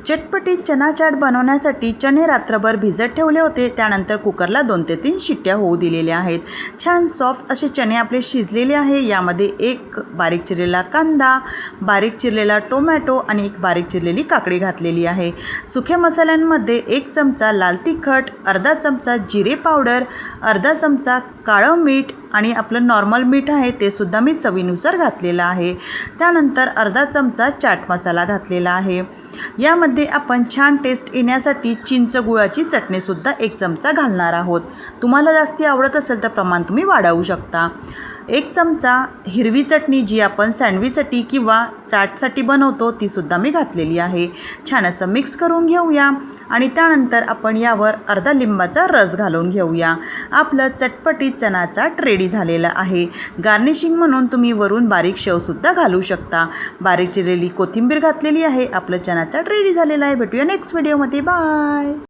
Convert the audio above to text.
चटपटीत चना चाट बनवण्यासाठी चणे रात्रभर भिजत ठेवले होते। त्यानंतर कुकरला 2 ते 3 शिट्ट्या होऊ दिलेल्या आहेत। छान सॉफ्ट असे चणे आपले शिजलेले आहे। यामध्ये एक बारीक चिरलेला कांदा, बारीक चिरलेला टोमॅटो आणि एक बारीक चिरलेली काकडी घातलेली आहे। सुक्या मसाल्यांमध्ये 1 चमचा लाल तिखट, अर्धा चमचा जिरे पावडर, अर्धा चमचा काळं मीठ आणि आपलं नॉर्मल मीठ आहे ते सुद्धा मी चवीनुसार घातलेलं आहे। त्यानंतर अर्धा चमचा चाट मसाला घातलेला आहे। यामध्ये आपण छान टेस्ट येण्यासाठी चिंच गुळाची चटणी सुद्धा 1 चमचा घालणार आहोत। तुम्हाला जास्ती आवडत असेल तर प्रमाण तुम्ही वाढवू शकता। 1 चमचा हिरवी चटणी जी आपण सँडविचसाठी किंवा चाटसाठी बनवतो ती सुद्धा मी घातलेली आहे। छान असं मिक्स करून घेऊया आणि त्यानंतर आपण यावर अर्धा लिंबाचा रस घालून घेऊया। आपलं चटपटीत चना चाट रेडी झालेलं आहे। गार्निशिंग म्हणून तुम्ही वरून बारीक शेव सुद्धा घालू शकता। बारीक चिरलेली कोथिंबीर घातलेली आहे। आपलं चना चाट रेडी झालेला आहे। भेटूया नेक्स्ट व्हिडिओमध्ये। बाय।